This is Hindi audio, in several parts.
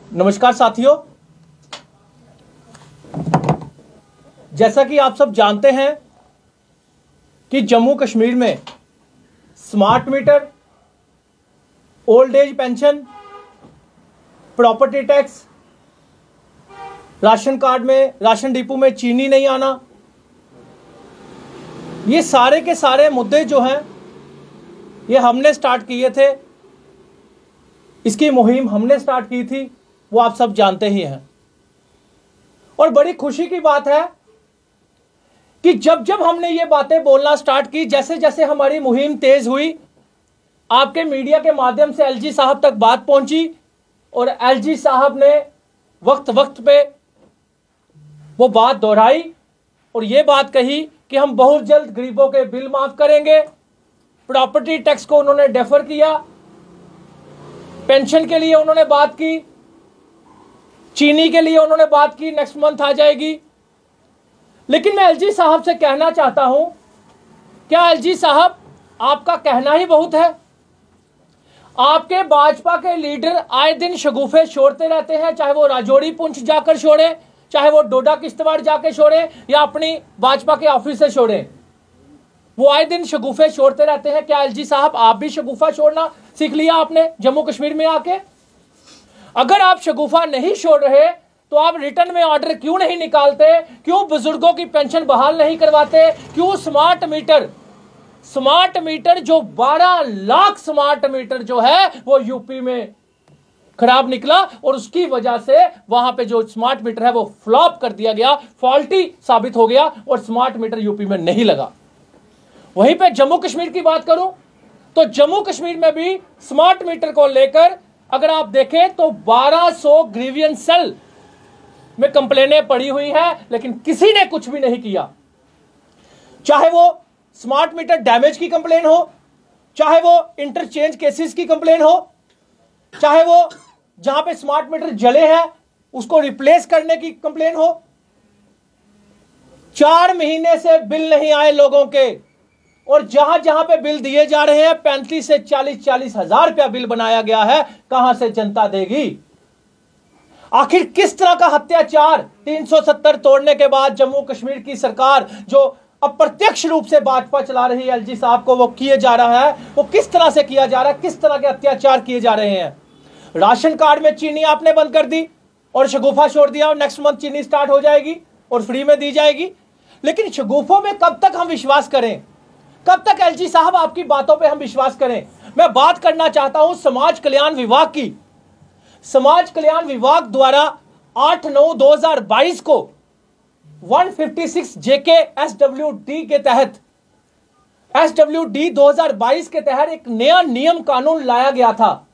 नमस्कार साथियों, जैसा कि आप सब जानते हैं कि जम्मू कश्मीर में smart meter, old age pension, property tax, ration card में, राशन डिपो में चीनी नहीं आना, ये सारे के सारे मुद्दे जो हैं ये हमने स्टार्ट किए थे। इसकी मुहिम हमने स्टार्ट की थी, वो आप सब जानते ही हैं। और बड़ी खुशी की बात है कि जब जब हमने ये बातें बोलना स्टार्ट की, जैसे जैसे हमारी मुहिम तेज हुई, आपके मीडिया के माध्यम से एलजी साहब तक बात पहुंची और एलजी साहब ने वक्त वक्त पे वो बात दोहराई और ये बात कही कि हम बहुत जल्द गरीबों के बिल माफ करेंगे। प्रॉपर्टी टैक्स को उन्होंने डेफर किया, पेंशन के लिए उन्होंने बात की, चीनी के लिए उन्होंने बात की, नेक्स्ट मंथ आ जाएगी। लेकिन मैं एलजी साहब से कहना चाहता हूं, क्या एलजी साहब आपका कहना ही बहुत है? आपके भाजपा के लीडर आए दिन शगुफे छोड़ते रहते हैं, चाहे वो राजौरी पुंछ जाकर छोड़े, चाहे वो डोडा किश्तवाड़ जाके छोड़े या अपनी भाजपा के ऑफिस से छोड़े, वो आए दिन शगुफे छोड़ते रहते हैं। क्या एलजी साहब आप भी शगुफा छोड़ना सीख लिया आपने जम्मू कश्मीर में आके? अगर आप शगुफा नहीं छोड़ रहे तो आप रिटर्न में ऑर्डर क्यों नहीं निकालते? क्यों बुजुर्गों की पेंशन बहाल नहीं करवाते? क्यों स्मार्ट मीटर जो 12 लाख स्मार्ट मीटर जो है वो यूपी में खराब निकला और उसकी वजह से वहां पे जो स्मार्ट मीटर है वो फ्लॉप कर दिया गया, फॉल्टी साबित हो गया और स्मार्ट मीटर यूपी में नहीं लगा। वहीं पे जम्मू कश्मीर की बात करूं तो जम्मू कश्मीर में भी स्मार्ट मीटर को लेकर अगर आप देखें तो 1200 ग्रीवियंस सेल में कंप्लेनें पड़ी हुई है, लेकिन किसी ने कुछ भी नहीं किया। चाहे वो स्मार्ट मीटर डैमेज की कंप्लेन हो, चाहे वो इंटरचेंज केसेस की कंप्लेन हो, चाहे वो जहां पे स्मार्ट मीटर जले हैं उसको रिप्लेस करने की कंप्लेन हो। 4 महीने से बिल नहीं आए लोगों के और जहां जहां पे बिल दिए जा रहे हैं 35 से 40 हजार रुपया बिल बनाया गया है। कहां से जनता देगी? आखिर किस तरह का अत्याचार 370 तोड़ने के बाद जम्मू कश्मीर की सरकार जो अप्रत्यक्ष रूप से भाजपा चला रही है एलजी साहब को, वो किए जा रहा है, वो किस तरह से किया जा रहा है, किस तरह के अत्याचार किए जा रहे हैं। राशन कार्ड में चीनी आपने बंद कर दी और शगुफा छोड़ दिया और नेक्स्ट मंथ चीनी स्टार्ट हो जाएगी और फ्री में दी जाएगी। लेकिन शगुफों में कब तक हम विश्वास करें? कब तक एलजी साहब आपकी बातों पे हम विश्वास करें? मैं बात करना चाहता हूं समाज कल्याण विभाग की। समाज कल्याण विभाग द्वारा 8/9/2022 को 156 जेके एसडब्ल्यूडी के तहत, एसडब्ल्यूडी 2022 के तहत एक नया नियम कानून लाया गया था।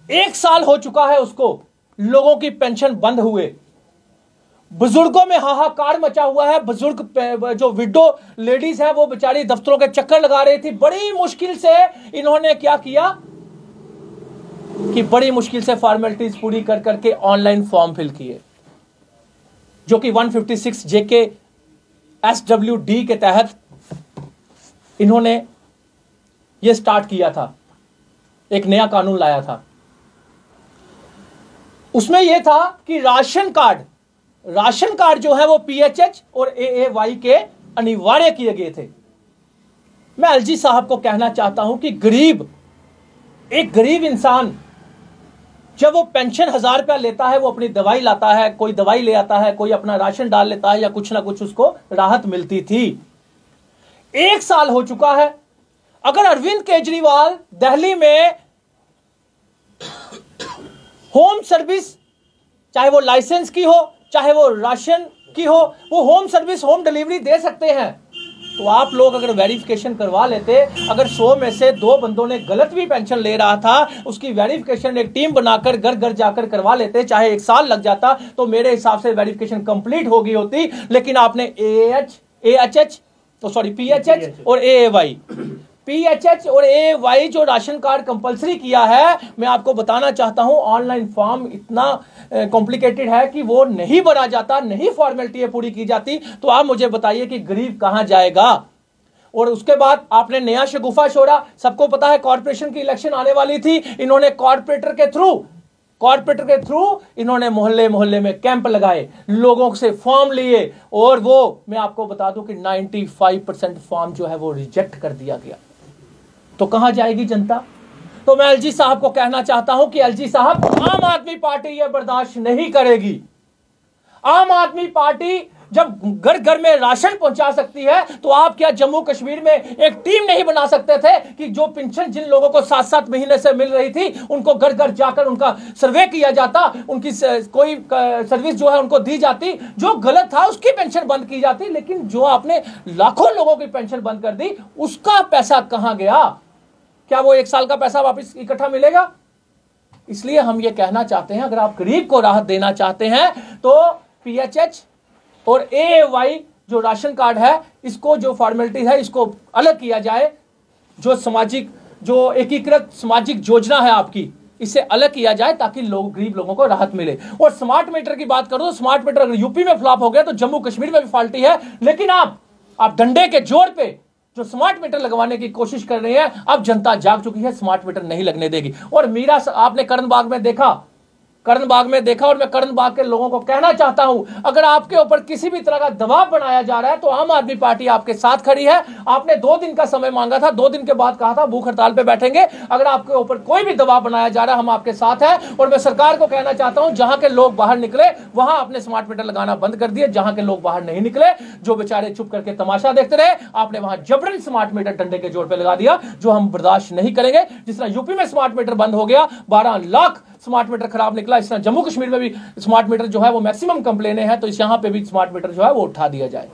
1 साल हो चुका है उसको, लोगों की पेंशन बंद हुए, बुजुर्गों में हाहाकार मचा हुआ है। बुजुर्ग जो विडो लेडीज है वो बेचारी दफ्तरों के चक्कर लगा रही थी। बड़ी मुश्किल से इन्होंने क्या किया कि बड़ी मुश्किल से फॉर्मेलिटीज पूरी कर करके ऑनलाइन फॉर्म फिल किए, जो कि 156 जेके एसडब्ल्यूडी के तहत इन्होंने ये स्टार्ट किया था, एक नया कानून लाया था। उसमें यह था कि राशन कार्ड जो है वो पीएचएच और एएवाई के अनिवार्य किए गए थे। मैं एलजी साहब को कहना चाहता हूं कि एक गरीब इंसान जब वो पेंशन 1000 रुपया लेता है, वो अपनी दवाई लाता है, कोई दवाई ले आता है, कोई अपना राशन डाल लेता है या कुछ ना कुछ उसको राहत मिलती थी। 1 साल हो चुका है। अगर अरविंद केजरीवाल दिल्ली में होम सर्विस, चाहे वो लाइसेंस की हो चाहे वो राशन की हो, वो होम सर्विस, होम डिलीवरी दे सकते हैं, तो आप लोग अगर वेरिफिकेशन करवा लेते, अगर 100 में से 2 बंदों ने गलत भी पेंशन ले रहा था, उसकी वेरिफिकेशन एक टीम बनाकर घर घर जाकर करवा लेते, चाहे 1 साल लग जाता, तो मेरे हिसाब से वेरिफिकेशन कंप्लीट हो गई होती। लेकिन आपने पीएचएच और एएवाई, पीएचएच और एएवाई जो राशन कार्ड कंपलसरी किया है, मैं आपको बताना चाहता हूं ऑनलाइन फॉर्म इतना कॉम्प्लिकेटेड है कि वो नहीं भरा जाता, नहीं फॉर्मेलिटी पूरी की जाती। तो आप मुझे बताइए कि गरीब कहां जाएगा? और उसके बाद आपने नया शगुफा छोड़ा। सबको पता है कॉर्पोरेशन की इलेक्शन आने वाली थी, इन्होंने कॉर्पोरेटर के थ्रू कॉर्पोरेटर के थ्रू इन्होंने मोहल्ले मोहल्ले में कैंप लगाए, लोगों से फॉर्म लिए, और वो मैं आपको बता दूं कि 95% फॉर्म जो है वो रिजेक्ट कर दिया गया। तो कहां जाएगी जनता? तो मैं एलजी साहब को कहना चाहता हूं कि एलजी साहब, आम आदमी पार्टी यह बर्दाश्त नहीं करेगी। आम आदमी पार्टी जब घर घर में राशन पहुंचा सकती है, तो आप क्या जम्मू कश्मीर में एक टीम नहीं बना सकते थे कि जो पेंशन जिन लोगों को 7-7 महीने से मिल रही थी, उनको घर घर जाकर उनका सर्वे किया जाता, उनकी कोई सर्विस जो है उनको दी जाती, जो गलत था उसकी पेंशन बंद की जाती। लेकिन जो आपने लाखों लोगों की पेंशन बंद कर दी, उसका पैसा कहां गया? क्या वो 1 साल का पैसा वापस इकट्ठा मिलेगा? इसलिए हम ये कहना चाहते हैं, अगर आप गरीब को राहत देना चाहते हैं तो पीएचएच और एएवाई जो राशन कार्ड है, इसको जो फॉर्मेलिटी है इसको अलग किया जाए। जो सामाजिक, जो एकीकृत सामाजिक योजना है आपकी, इसे अलग किया जाए ताकि लोग, गरीब लोगों को राहत मिले। और स्मार्ट मीटर की बात करो तो स्मार्ट मीटर अगर यूपी में फ्लॉप हो गया तो जम्मू कश्मीर में भी फाल्टी है। लेकिन आप डंडे के जोर पे जो स्मार्ट मीटर लगवाने की कोशिश कर रहे हैं, अब जनता जाग चुकी है, स्मार्ट मीटर नहीं लगने देगी। और मीरा, आपने करण बाग में देखा, और मैं करण बाग के लोगों को कहना चाहता हूं, अगर आपके ऊपर किसी भी तरह का दबाव बनाया जा रहा है तो आम आदमी पार्टी आपके साथ खड़ी है। आपने 2 दिन का समय मांगा था, 2 दिन के बाद कहा था भूख हड़ताल पे बैठेंगे। अगर आपके ऊपर कोई भी दबाव बनाया जा रहा है, हम आपके साथ हैं। और मैं सरकार को कहना चाहता हूं, जहां के लोग बाहर निकले वहां आपने स्मार्ट मीटर लगाना बंद कर दिए। जहां के लोग बाहर नहीं निकले, जो बेचारे चुप करके तमाशा देखते रहे, आपने वहां जबरन स्मार्ट मीटर डंडे के जोर पे लगा दिया, जो हम बर्दाश्त नहीं करेंगे। जिस तरह यूपी में स्मार्ट मीटर बंद हो गया, 12 लाख स्मार्ट मीटर खराब निकला, इस तरह जम्मू कश्मीर में भी स्मार्ट मीटर जो है वो मैक्सिमम कंप्लेनें हैं, तो यहां पे भी स्मार्ट मीटर जो है वो उठा दिया जाए।